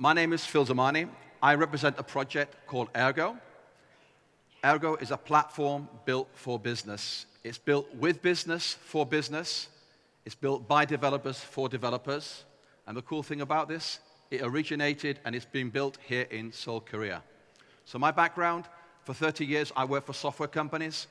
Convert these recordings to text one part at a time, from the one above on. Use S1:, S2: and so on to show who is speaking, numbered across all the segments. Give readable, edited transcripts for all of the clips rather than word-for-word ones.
S1: My name is Phil Zamani. I represent a project called Aergo. Aergo is a platform built for business. It's built with business for business. It's built by developers for developers. And the cool thing about this, it originated and it's been built here in Seoul, Korea. So my background, for 30 years, I worked for software companies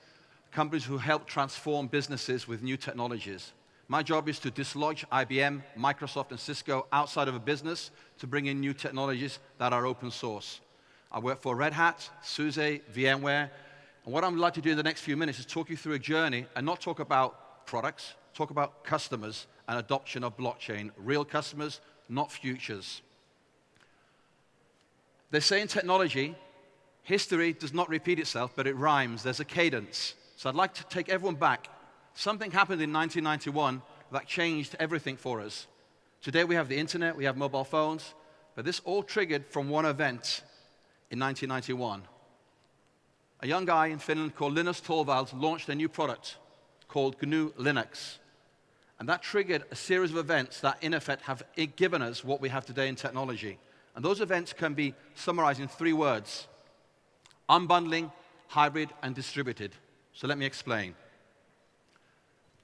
S1: who help transform businesses with new technologies. My job is to dislodge IBM, Microsoft, and Cisco outside of a business to bring in new technologies that are open source. I work for Red Hat, SUSE, VMware, and what I'd like to do in the next few minutes is talk you through a journey and not talk about products, talk about customers and adoption of blockchain. Real customers, not futures. They say in technology, history does not repeat itself, but it rhymes. There's a cadence. So I'd like to take everyone back. Something happened in 1991 that changed everything for us. Today we have the internet, we have mobile phones, but this all triggered from one event in 1991. A young guy in Finland called Linus Torvalds launched a new product called GNU Linux. And that triggered a series of events that, in effect, have given us what we have today in technology. And those events can be summarized in 3 words: unbundling, hybrid, and distributed. So let me explain.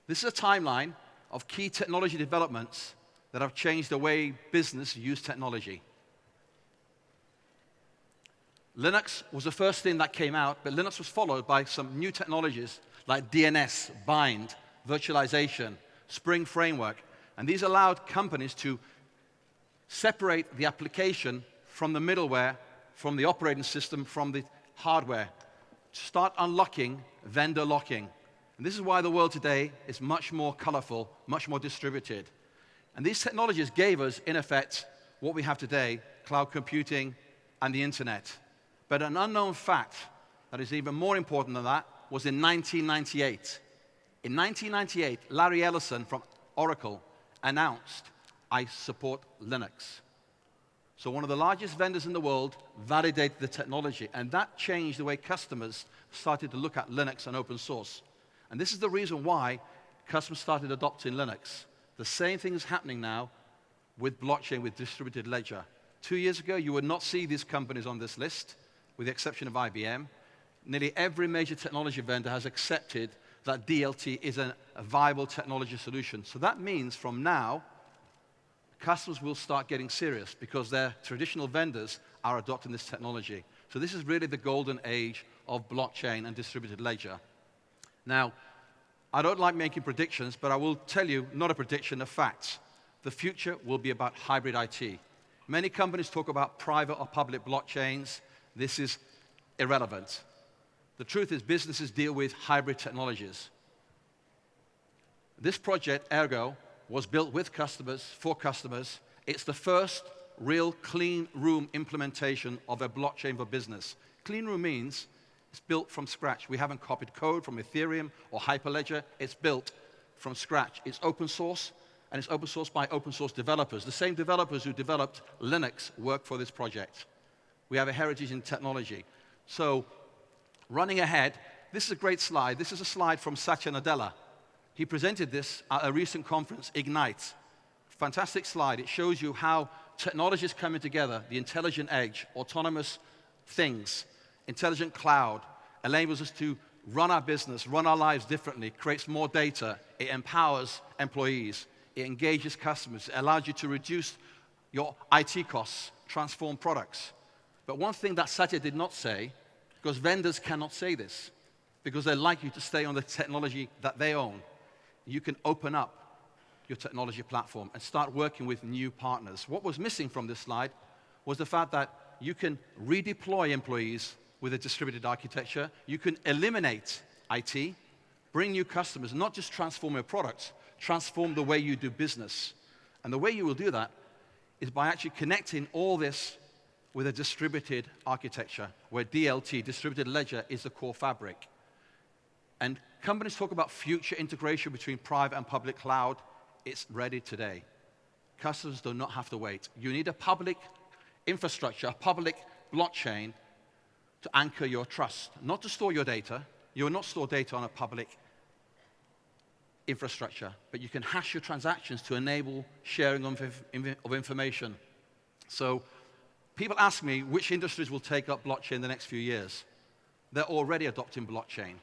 S1: This is a timeline of key technology developments that have changed the way business use technology. Linux was the first thing that came out, but Linux was followed by some new technologies like DNS, bind, virtualization, Spring Framework, and these allowed companies to separate the application from the middleware, from the operating system, from the hardware, to start unlocking vendor locking. And this is why the world today is much more colorful, much more distributed. And these technologies gave us, in effect, what we have today, cloud computing and the internet. But an unknown fact that is even more important than that was in 1998. In 1998, Larry Ellison from Oracle announced, "I support Linux." So one of the largest vendors in the world validated the technology, and that changed the way customers started to look at Linux and open source. And this is the reason why customers started adopting Linux. The same thing is happening now with blockchain, with distributed ledger. 2 years ago, you would not see these companies on this list, with the exception of IBM. Nearly every major technology vendor has accepted that DLT is a viable technology solution. So that means from now, customers will start getting serious because their traditional vendors are adopting this technology. So this is really the golden age of blockchain and distributed ledger. Now, I don't like making predictions, but I will tell you, not a prediction, a fact. The future will be about hybrid IT. Many companies talk about private or public blockchains. This is irrelevant. The truth is businesses deal with hybrid technologies. This project, Aergo, was built with customers, for customers. It's the first real clean room implementation of a blockchain for business. Clean room means it's built from scratch. We haven't copied code from Ethereum or Hyperledger. It's built from scratch. It's open source, and it's open source by open source developers. The same developers who developed Linux work for this project. We have a heritage in technology. So, running ahead, this is a great slide. This is a slide from Satya Nadella. He presented this at a recent conference, Ignite. Fantastic slide. It shows you how technology is coming together, the intelligent edge, autonomous things, intelligent cloud, enables us to run our business, run our lives differently, creates more data, it empowers employees, it engages customers, it allows you to reduce your IT costs, transform products. But one thing that Satya did not say, because vendors cannot say this, because they like you to stay on the technology that they own. You can open up your technology platform and start working with new partners. What was missing from this slide was the fact that you can redeploy employees with a distributed architecture. You can eliminate IT, bring new customers, not just transform your products, transform the way you do business. And the way you will do that is by actually connecting all this with a distributed architecture, where DLT, distributed ledger, is the core fabric. And companies talk about future integration between private and public cloud. It's ready today. Customers do not have to wait. You need a public infrastructure, a public blockchain to anchor your trust, not to store your data. You will not store data on a public infrastructure, but you can hash your transactions to enable sharing of information. So People ask me which industries will take up blockchain in the next few years. They're already adopting blockchain.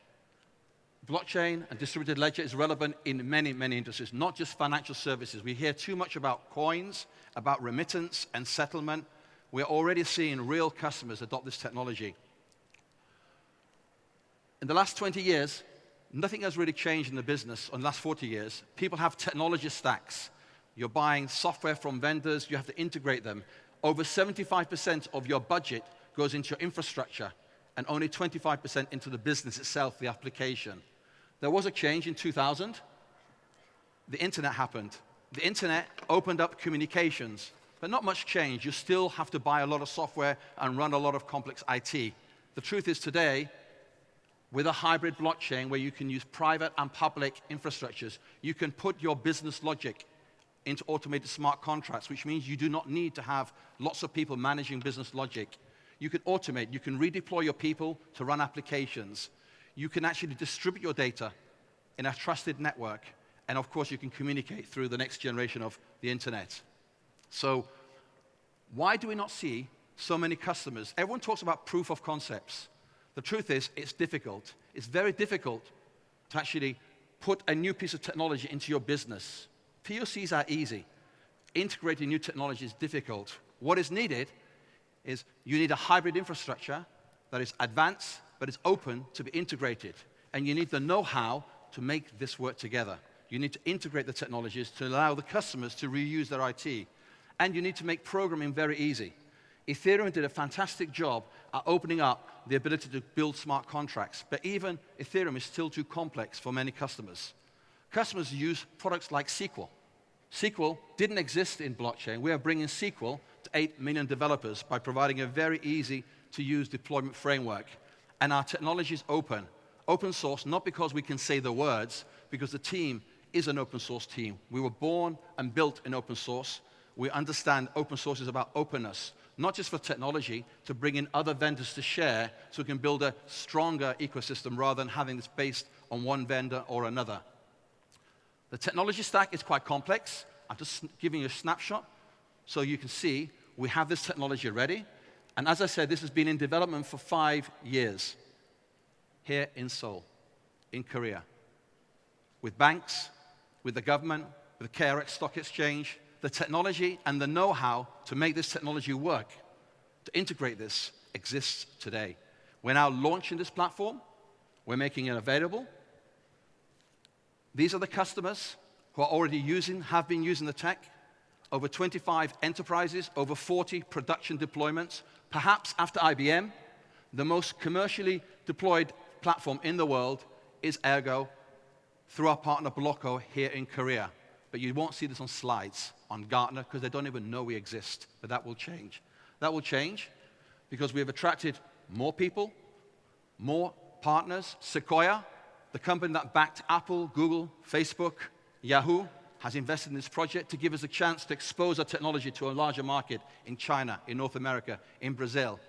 S1: Blockchain and distributed ledger is relevant in many, many industries, not just financial services. We hear too much about coins, about remittance and settlement. We're already seeing real customers adopt this technology. In the last 20 years, nothing has really changed in the business. In the last 40 years, people have technology stacks. You're buying software from vendors, you have to integrate them. Over 75% of your budget goes into your infrastructure, and only 25% into the business itself, the application. There was a change in 2000. The internet happened. The internet opened up communications, but not much change. You still have to buy a lot of software and run a lot of complex IT. The truth is today, with a hybrid blockchain where you can use private and public infrastructures, you can put your business logic into automated smart contracts, which means you do not need to have lots of people managing business logic. You can automate, you can redeploy your people to run applications. You can actually distribute your data in a trusted network. And of course, you can communicate through the next generation of the internet. So why do we not see so many customers? Everyone talks about proof of concepts. The truth is, it's difficult. It's very difficult to actually put a new piece of technology into your business. POCs are easy. Integrating new technology is difficult. What is needed is you need a hybrid infrastructure that is advanced, but is open to be integrated. And you need the know-how to make this work together. You need to integrate the technologies to allow the customers to reuse their IT. And you need to make programming very easy. Ethereum did a fantastic job at opening up the ability to build smart contracts. But even Ethereum is still too complex for many customers. Customers use products like SQL. SQL didn't exist in blockchain. We are bringing SQL to 8 million developers by providing a very easy-to-use deployment framework. And our technology is open. Open source, not because we can say the words, because the team is an open source team. We were born and built in open source. We understand open source is about openness, not just for technology, to bring in other vendors to share so we can build a stronger ecosystem rather than having this based on one vendor or another. The technology stack is quite complex. I'm just giving you a snapshot so you can see we have this technology ready. And as I said, this has been in development for 5 years here in Seoul, in Korea, with banks, with the government, with the KRX Stock Exchange. The technology and the know-how to make this technology work, to integrate this, exists today. We're now launching this platform. We're making it available. These are the customers who are already using, have been using the tech. Over 25 enterprises, over 40 production deployments. Perhaps after IBM, the most commercially deployed platform in the world is Aergo through our partner Blocko here in Korea. But you won't see this on slides on Gartner because they don't even know we exist. But that will change. That will change because we have attracted more people, more partners. Sequoia, the company that backed Apple, Google, Facebook, Yahoo, has invested in this project to give us a chance to expose our technology to a larger market in China, in North America, in Brazil.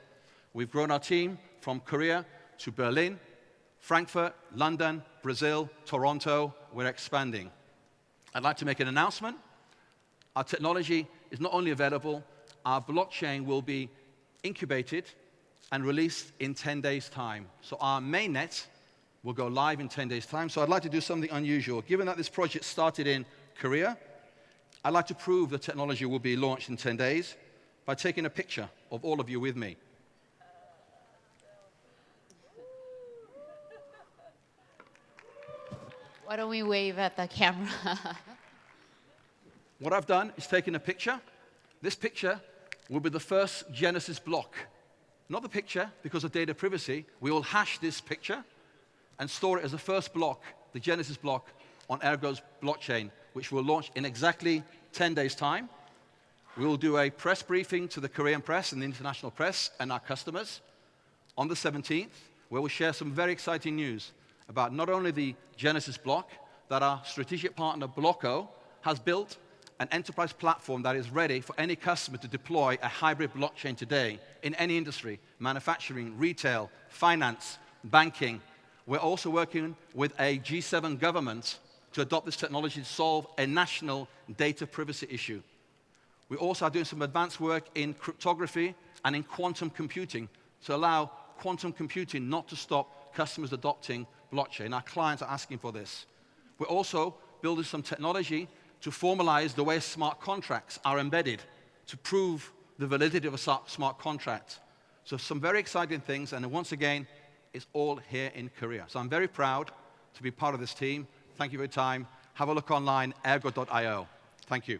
S1: We've grown our team from Korea to Berlin, Frankfurt, London, Brazil, Toronto. We're expanding. I'd like to make an announcement. Our technology is not only available, our blockchain will be incubated and released in 10 days' time. So our mainnet will go live in 10 days' time. So I'd like to do something unusual. Given that this project started in Korea, I'd like to prove the technology will be launched in 10 days by taking a picture of all of you with me.
S2: Why don't we wave at the camera?
S1: What I've done is taken a picture. This picture will be the first Genesis block. Not the picture, because of data privacy. We will hash this picture and store it as the first block, the Genesis block, on Aergo's blockchain, which will launch in exactly 10 days' time. We will do a press briefing to the Korean press and the international press and our customers on the 17th, where we'll share some very exciting news about not only the Genesis block, that our strategic partner Blocko has built an enterprise platform that is ready for any customer to deploy a hybrid blockchain today in any industry, manufacturing, retail, finance, banking. We're also working with a G7 government to adopt this technology to solve a national data privacy issue. We also are doing some advanced work in cryptography and in quantum computing to allow quantum computing not to stop customers adopting blockchain. Our clients are asking for this. We're also building some technology to formalize the way smart contracts are embedded to prove the validity of a smart contract. So some very exciting things, and once again, it's all here in Korea. So I'm very proud to be part of this team. Thank you for your time. Have a look online, aergo.io. Thank you.